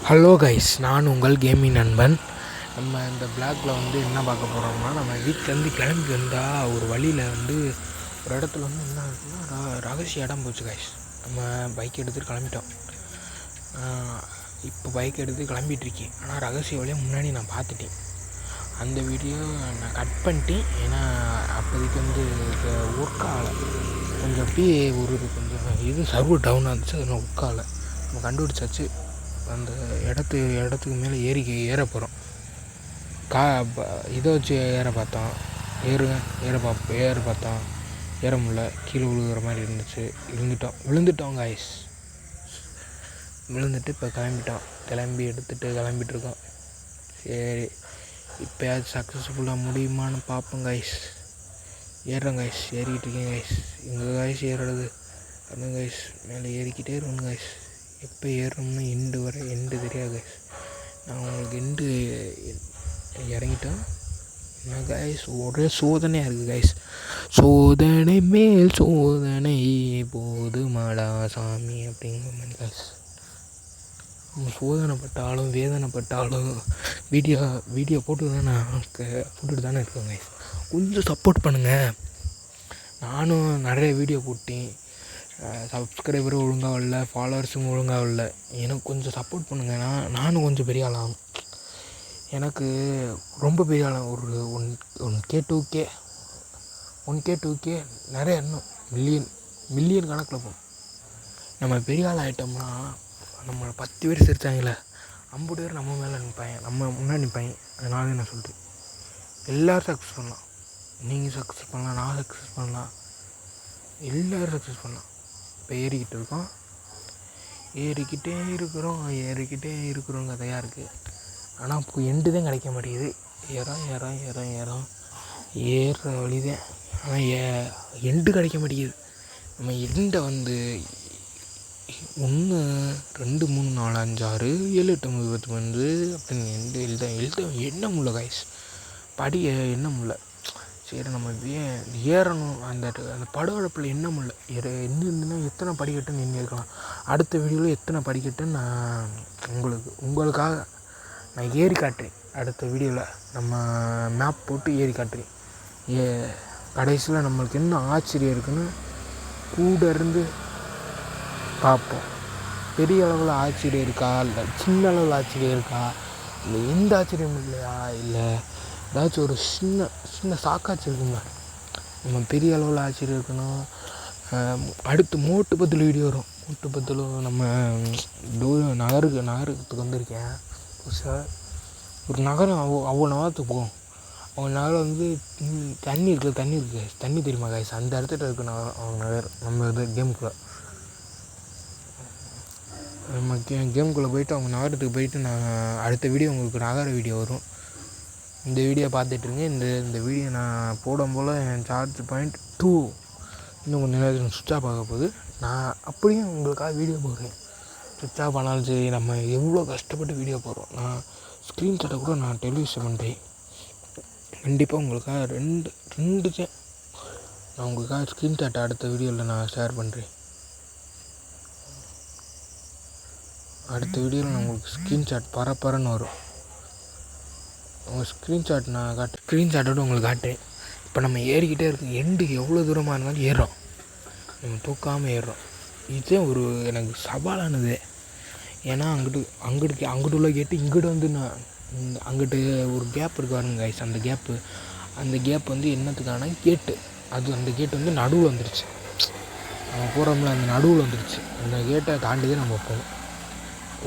Hello guys, நான் உங்கள் gaming நண்பன். நம்ம இந்த பிளாக்ல என்ன பார்க்க போகிறோம்னா, நம்ம வீட்டிலேருந்து கிளம்பி வந்தால் ஒரு வழியில் ஒரு இடத்துல என்ன இருக்குன்னா ரகசிய இடம் போச்சு கைஸ். நம்ம பைக் எடுத்துகிட்டு கிளம்பிட்டோம். இப்போ பைக் எடுத்து கிளம்பிகிட்ருக்கேன். ஆனால் ரகசிய வழியாக முன்னாடி நான் பார்த்துட்டேன். அந்த வீடியோ நான் கட் பண்ணிட்டேன். ஏன்னா அப்போதைக்கு ஒர்க் ஆகலை. கொஞ்சம் அப்படியே கொஞ்சம் சர்வர் டவுனாக இருந்துச்சு. அதெல்லாம் ஒர்க் ஆகலை. நம்ம கண்டுபிடிச்சாச்சு. அந்த இடத்துக்கு மேலே ஏற போகிறோம். இதை வச்சு ஏற பார்த்தோம். ஏற பார்த்தோம். ஏற முடியல. கீழே விழுகிற மாதிரி இருந்துச்சு. விழுந்துட்டோம் காய்ஸ். விழுந்துட்டு இப்போ கிளம்பிட்டுருக்கோம். சரி, இப்போயாச்சும் சக்ஸஸ்ஃபுல்லாக முடியுமான்னு பார்ப்போம் காய்ஸ். ஏறுறோம் காய்ஸ். ஏறிக்கிட்டு இருக்கேன் காய்ஸ். இங்கே காய்ஸ் ஏறுறது அந்த காய்ஸ் மேலே ஏறிக்கிட்டே இருக்கணும் காய்ஸ். எப்போ ஏறணும்னு எண்டு தெரியாது. நான் உங்களுக்கு இறங்கிட்டோம். என்ன காய்ஸ், ஒரே சோதனையாக இருக்குது காய்ஸ். சோதனை மேல் சோதனை போதுமாடா சாமி அப்படிங்கிற மாதிரி காய்ஸ். நம்ம சோதனைப்பட்டாலும் வேதனைப்பட்டாலும் வீடியோ போட்டுட்டு தானே இருக்கோம் காய்ஸ். கொஞ்சம் சப்போர்ட் பண்ணுங்கள். நானும் நிறைய வீடியோ போட்டேன். சப்ஸ்கிரைபரும் ஒழுங்காக இல்லை, ஃபாலோவர்ஸும் ஒழுங்காக இல்லை. எனக்கு கொஞ்சம் சப்போர்ட் பண்ணுங்கள். நானும் கொஞ்சம் பெரிய ஆளாகும். எனக்கு ரொம்ப பெரிய ஆளாகும். ஒரு 1K 2K நிறைய இன்னும் மில்லியன் கணக்கில் போகும். நம்ம பெரிய ஆள் ஆகிட்டோம்னா நம்மளை 10 பேர் சிரித்தாங்களே, 50 பேர் நம்ம மேலே நிற்பாங்க, நம்ம முன்னாடி நிற்பாங்க. அதனால நான் சொல்கிறேன், எல்லோரும் சக்ஸஸ் பண்ணலாம். நீங்கள் சக்ஸஸ் பண்ணலாம், நான் சக்ஸஸ் பண்ணலாம், எல்லோரும் சக்ஸஸ் பண்ணலாம். இப்போ ஏறிக்கிட்டே இருக்கிறோம் கதையாக இருக்குது. ஆனால் இப்போ எண்டு தான் கிடைக்க மாட்டேங்குது. ஏறுற வழிதான். ஆனால் எண்டு கிடைக்க மாட்டேங்குது. நம்ம எண்டை 1 2 3 4 5 6 7 8 9 10 11 அப்படின்னு எழுத எண்ண முடியல காய்ஸ். படிய எண்ண முடியல. சரி, நம்ம ஏறணும். அந்த படவழப்பில் என்ன முடியல. இருந்துன்னா எத்தனை படிக்கட்டுன்னு நீங்கள் இருக்கலாம். அடுத்த வீடியோவில் எத்தனை படிக்கட்டுன்னு நான் உங்களுக்காக நான் ஏறி காட்டுறேன். அடுத்த வீடியோவில் நம்ம மேப் போட்டு ஏறி காட்டுறேன். கடைசியில் நம்மளுக்கு என்ன ஆச்சரியம் இருக்குன்னு கூட இருந்து பார்ப்போம். பெரிய அளவில் ஆச்சரியம் இருக்கா, இல்லை சின்ன அளவில் ஆச்சரியம் இருக்கா, இல்லை எந்த ஆச்சரியமும் இல்லையா, இல்லை ஏதாச்சும் ஒரு சின்ன சாக்காச்சு இருக்குங்க. நம்ம பெரிய அளவில் ஆச்சரியம் இருக்கணும். அடுத்து மோட்டு பத்தில் வீடியோ வரும். மோட்டு பத்திலும் நம்ம நகரத்துக்கு வந்திருக்கேன் புதுசாக. ஒரு நகரம் அவ்வளோ நகரத்துக்கு போகும். அவங்க நகரம் தண்ணி இருக்குது. தண்ணி தெரியுமா காய்ஸ்? அந்த இடத்துல இருக்கு அவங்க நகரம். நம்ம கேமுக்குள்ளே போயிட்டு அவங்க நகரத்துக்கு போயிட்டு நான் அடுத்த வீடியோ உங்களுக்கு நகர வீடியோ வரும். இந்த வீடியோ பார்த்துட்ருங்க. இந்த வீடியோ நான் போடும்போல் என் சார்ஜ் பாயிண்ட் 2 இன்னும் கொஞ்சம் நேரத்தில் சுவிட்ச் ஆஃப் ஆக போகுது. நான் அப்படியும் உங்களுக்காக வீடியோ போடுறேன். சுவிட்ச் ஆஃப் ஆனாலும் சரி, நம்ம எவ்வளோ கஷ்டப்பட்டு வீடியோ போடுறோம். நான் ஸ்க்ரீன்ஷாட்டை கூட நான் டெலிவிஷன் பண்ணுறேன். கண்டிப்பாக உங்களுக்காக ரெண்டு நான் உங்களுக்காக ஸ்க்ரீன்ஷாட்டை அடுத்த வீடியோவில் நான் ஷேர் பண்ணுறேன். அடுத்த வீடியோவில் நான் உங்களுக்கு ஸ்க்ரீன்ஷாட் பரன்னு வரும். உங்கள் ஸ்க்ரீன்ஷாட்டோடு உங்களுக்கு காட்டுறேன். இப்போ நம்ம ஏறிக்கிட்டே இருக்கோம். எண்டுக்கு எவ்வளோ தூரமாக இருந்தாலும் ஏறுறோம். நம்ம தூக்காமல் ஏறுறோம். இதுதான் எனக்கு சவாலானது. ஏன்னா அங்கிட்டு உள்ள கேட்டு இங்கிட்டு நான் அங்கிட்டு ஒரு கேப் இருக்கு பாருங்க கைஸ். அந்த கேப் என்னத்துக்கான கேட்டு, அந்த கேட்டு நடுவில் வந்துருச்சு. நம்ம போகிறோம்ல, அந்த நடுவில் வந்துருச்சு. அந்த கேட்டை தாண்டி தான் நம்ம போகணும்.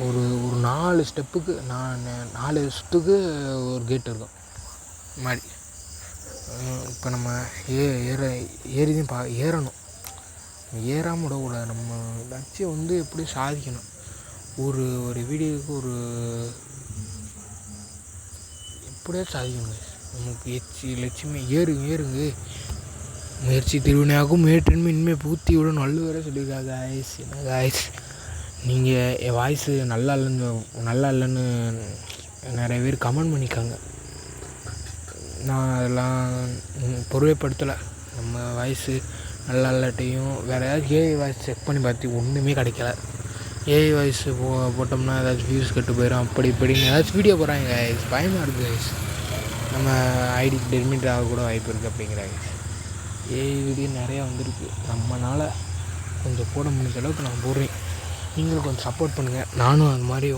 ஒரு 4 ஸ்டெப்புக்கு 4 சுற்றுக்கு ஒரு கேட் இருக்கும் மாதிரி. இப்போ நம்ம ஏறிதான் ஏறணும். ஏறாமல் விடக்கூடாது. நம்ம லட்சியம் எப்படி சாதிக்கணும். ஒரு வீடியோவுக்கு எப்படியே சாதிக்கணும். நமக்கு லட்சியமே ஏறுங்க. முயற்சி திருவினையாகும் மேற்றின்மை இனிமேல் பூத்தியுடன் வள்ளுவரை சொல்லியிருக்காங்க காய்ஸ். என்ன காய்ஸ், நீங்கள் என் வாய்ஸு நல்லா இல்லைன்னு நிறைய பேர் கமெண்ட் பண்ணிக்காங்க. நான் அதெல்லாம் பொருளைப்படுத்தலை. நம்ம வாய்ஸு நல்லா இல்லாட்டையும் வேறு ஏதாவது வாய்ஸ் செக் பண்ணி பார்த்து ஒன்றுமே கிடைக்கல. ஏஐ வாய்ஸ் போட்டோம்னா ஏதாச்சும் வியூஸ் கட்டு போயிடும், அப்படி இப்படின்னு ஏதாச்சும் வீடியோ போடுறாங்க கைஸ். பயமாக இருக்குது கைஸ். நம்ம ஐடி டெலிமிட் ஆகக்கூட வாய்ப்பு இருக்குது அப்படிங்கிறாங்க. ஏஐ வீடியோ நிறையா வந்திருக்கு. நம்மளால் கொஞ்சம் போட முடிஞ்ச அளவுக்கு நான் போடுறேன். நீங்களும் கொஞ்சம் சப்போர்ட் பண்ணுங்கள். நானும் அது மாதிரி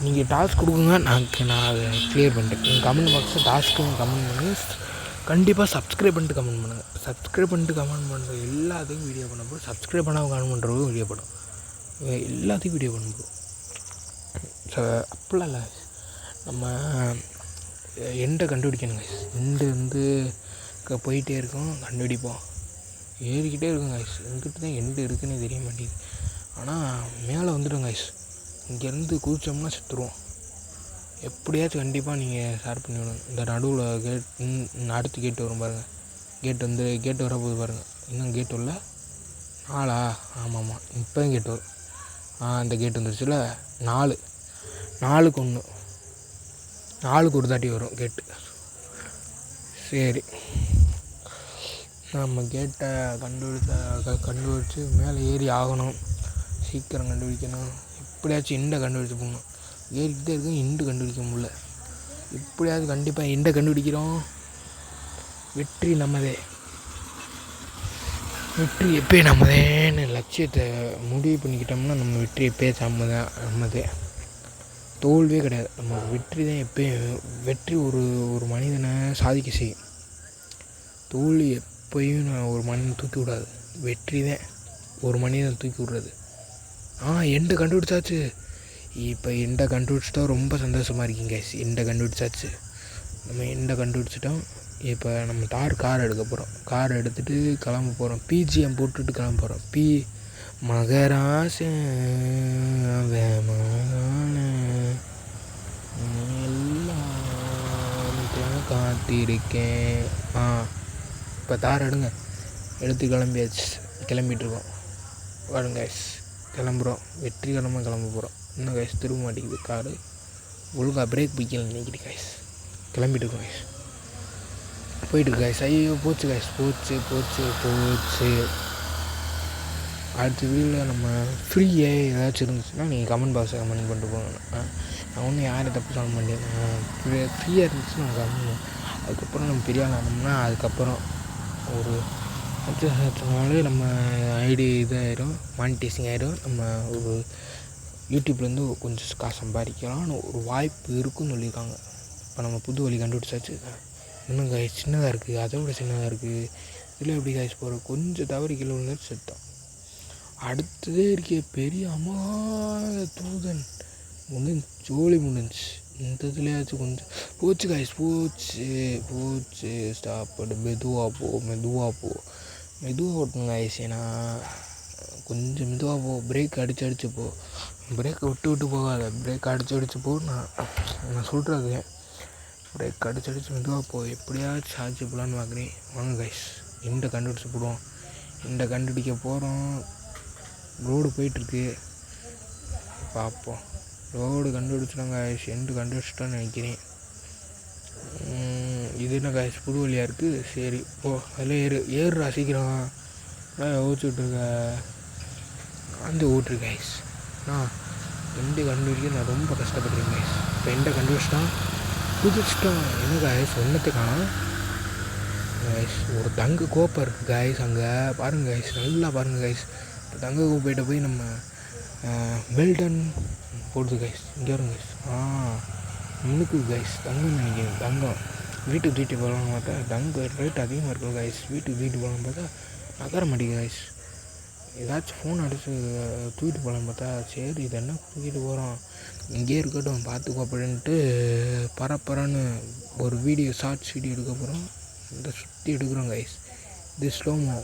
நீங்கள் டாஸ்க் கொடுக்குங்க, நான் அதை க்ளியர் பண்ணிட்டேன். நீங்கள் கமெண்ட் பாக்ஸில் டாஸ்க்குன்னு கமெண்ட் பண்ணி கண்டிப்பாக சப்ஸ்கிரைப் பண்ணிட்டு கமெண்ட் பண்ணுங்கள். சப்ஸ்கிரைப் பண்ணிட்டு கமெண்ட் பண்ணுற எல்லாத்துக்கும் வீடியோ பண்ண போகிறோம். சப்ஸ்கிரைப் பண்ணால் கமெண்ட் பண்ணுறவங்க வீடியோ போடும், எல்லாத்தையும் வீடியோ பண்ண போகிறோம். அப்படிலாம் இல்லை, நம்ம எண்டை கண்டுபிடிக்கணுங்க. எண்டு வந்து போயிட்டே இருக்கோம், கண்டுபிடிப்போம். ஏறிக்கிட்டே இருக்கும் கைஸ். எங்கிட்ட தான் எண்டு இருக்குன்னே தெரிய மாட்டேங்குது. ஆனால் மேலே வந்துடும் கைஸ். இங்கேருந்து குதிச்சோம்னா செத்துருவோம். எப்படியாச்சும் கண்டிப்பாக நீங்கள் ஷேர் பண்ணி விடணும். இந்த நடுவில் அடுத்து கேட்டு வரும் பாருங்கள். கேட்டு வர போது பாருங்கள். இன்னும் கேட்டு வரல. 4 ஆமாம் இப்போ தான் கேட்டு வரும். இந்த கேட்டு வந்துருச்சுல. 4க்கு 1, 4க்கு ஒரு தாட்டி வரும் கேட்டு. சரி, நம்ம கேட்டை கண்டுபிடிச்சி மேலே ஏறி ஆகணும். சீக்கிரம் கண்டுபிடிக்கணும். எப்படியாச்சும் எண்டை கண்டுபிடிச்சி போகணும். ஏறிக்கிட்டே இருக்கும், எண்டு கண்டுபிடிக்க முடியல. எப்படியாவது கண்டிப்பாக எண்டை கண்டுபிடிக்கிறோம். வெற்றி நம்மதே, வெற்றி எப்போயே நம்மதேன்னு லட்சியத்தை முடிவு பண்ணிக்கிட்டோம்னா நம்ம வெற்றி எப்போயே நம்மதே. தோல்வியே கிடையாது. நம்ம வெற்றி தான் எப்போயும். வெற்றி ஒரு மனிதனை சாதிக்க செய்யும். தோல்வி எப்போயும் ஒரு மனிதனை தூக்கி விடாது. வெற்றி தான் ஒரு மனிதனை தூக்கி விடுறது. எண்டை கண்டுபிடிச்சாச்சு. இப்போ எண்டை கண்டுபிடிச்சிட்டா ரொம்ப சந்தோஷமாக இருக்கீங்க. எண்டை கண்டுபிடிச்சாச்சு. நம்ம எண்டை கண்டுபிடிச்சிட்டோம். இப்போ நம்ம கார் எடுக்க போகிறோம். கார் எடுத்துகிட்டு கிளம்ப போகிறோம். பிஜிஎம் போட்டுட்டு கிளம்ப போகிறோம். மகராச எல்லாம் காத்திருக்கேன். இப்போ தார் எடுங்க. எடுத்து கிளம்பிட்டுருக்கோம். வாருங்க கைஸ், கிளம்புறோம். வெற்றிகரமாக கிளம்ப போகிறோம். இன்னும் கைஸ் திரும்ப மாட்டேங்குது காரு. ஒழுங்காக பிரேக் பிடிக்கல நினைக்கிட்டு கைஸ். கிளம்பிட்டுருக்கோம் கைஸ். போயிட்டுருக்கு கைஸ். ஐயோ போச்சு கைஸ், போச்சு. அடுத்த வீடியோவில் நம்ம ஃப்ரீயே ஏதாச்சும் இருந்துச்சுன்னா நீங்கள் கமெண்ட் பாக்ஸில் கமெண்ட் பண்ணிட்டு போகணும். நான் ஒன்றும் யாரும் தப்பு சொல்ல மாட்டேன். ஃப்ரீயாக இருந்துச்சுன்னா நான் கமெண்ட். அதுக்கப்புறம் நம்ம பெரிய ஆள் ஆனோம்னா அதுக்கப்புறம் ஒரு 10 நாள் நம்ம ஐடி இதாகிடும், மானிட்டைசிங் ஆகிடும். நம்ம ஒரு யூடியூப்லேருந்து கொஞ்சம் காசு சம்பாதிக்கலாம்னு ஒரு வாய்ப்பு இருக்குதுன்னு சொல்லியிருக்காங்க. இப்போ நம்ம புது வழி கண்டுபிடிச்சாச்சு. இன்னும் கைஸ் சின்னதாக இருக்குது, அதை விட சின்னதாக இருக்குது. இதில் எப்படி கைஸ் போகிறோம். கொஞ்சம் தவறி கீழே விழுந்து செத்தோம். அடுத்ததே இருக்கே பெரிய தூதன் ஜோலி முடிஞ்சு. இந்த இதுலையாச்சும் கொஞ்சம் போச்சு கைஸ், போச்சு. ஸ்டாப். மெதுவாக போ. ஓட்டுங்க கைஸ். ஏன்னா கொஞ்சம் மெதுவாக போ. பிரேக் அடிச்சு போ. பிரேக்கை விட்டு போகாத. பிரேக் அடிச்சு போ. நான் சொல்கிறது பிரேக் அடிச்சு மெதுவாக போ. எப்படியாச்சும் சார்ஜ் போகலான்னு பார்க்குறேன். வாங்க கைஸ், எண்டை கண்டுபிடிச்சி போடுவோம். எண்டை கண்டுபிடிக்க போகிறோம். ரோடு போயிட்டுருக்கு, பார்ப்போம். ரோடு கண்டுபிடிச்சிட்டாங்க கைஸ். எண்டு கண்டுபிடிச்சிட்டோன்னு நினைக்கிறேன். இது என்ன கைஸ் புது வழியாக இருக்குது. சரி போ, அதில் ஏறுறா சீக்கிரம். ஓச்சிட்ருக்க ஓட்டுரு கைஸ். எண்டு கண்டுபிடிக்க நான் ரொம்ப கஷ்டப்படுறேன் கைஸ். இப்போ எண்டை கண்டுபிடிச்சிட்டோம், குதிச்சிட்டோம். என்ன கைஸ் ஒன்றத்துக்கான கைஸ் ஒரு தங்க கோப்பை இருக்குது கைஸ். அங்கே பாருங்கள் கைஸ், நல்லா பாருங்கள் கைஸ். இப்போ தங்க கோப்பையிட்ட போய் நம்ம வெல்டன் போடுது கைஸ். இங்கே வரும் கைஸ். மினுக்குது கைஸ். தங்கம் நினைக்கிறேன். தங்கம் வீட்டுக்கு தூக்கிட்டு போகலான்னு பார்த்தா தங்கம் ரேட் அதிகமாக இருக்கும் கைஸ். வீட்டுக்கு தூக்கிட்டு போகலான்னு பார்த்தா நகர மாட்டேங்குது கைஸ். ஏதாச்சும் ஃபோன் அடித்து தூக்கிட்டு போகலான்னு பார்த்தா சரி இது என்ன தூக்கிட்டு போகிறோம், இங்கே இருக்கட்டும் பார்த்துக்கோ அப்படின்ட்டு பரப்பரன்னு ஒரு ஷார்ட்ஸ் வீடியோ எடுக்க போகிறோம். இந்த சுற்றி எடுக்கிறோம் கைஸ். இது ஸ்லோமோ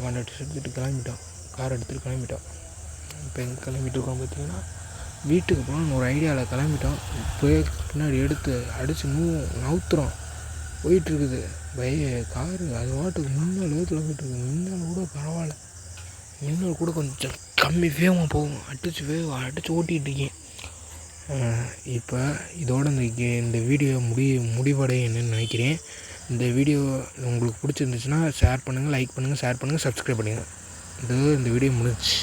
கான்டாக்டர்ஸ் எடுத்துகிட்டு கிளம்பிட்டோம். கார் எடுத்துகிட்டு கிளம்பிட்டோம். இப்போ எங்கே கிளம்பிட்டு இருக்கோம் பார்த்தீங்கன்னா வீட்டுக்கு போகணும்னு ஒரு ஐடியாவில் கிளம்பிட்டோம். போய் பின்னாடி எடுத்து அடித்து நவுத்துறோம். போயிட்டுருக்குது காரு. அது வாட்டுக்கு முன்னால் கிளம்பிட்டுருக்கு. முன்னால் கூட பரவாயில்ல, முன்னால் கூட கொஞ்சம் கம்மி வேகமாக போகும். அடித்து ஓட்டிகிட்டு இருக்கேன். இப்போ இதோட இந்த வீடியோ முடிவடையணும்னு நினைக்கிறேன். இந்த வீடியோ உங்களுக்கு பிடிச்சிருந்துச்சுன்னா ஷேர் பண்ணுங்கள், லைக் பண்ணுங்கள், ஷேர் பண்ணுங்கள், சப்ஸ்கிரைப் பண்ணுங்கள். இந்த வீடியோ முடிஞ்சுச்சு.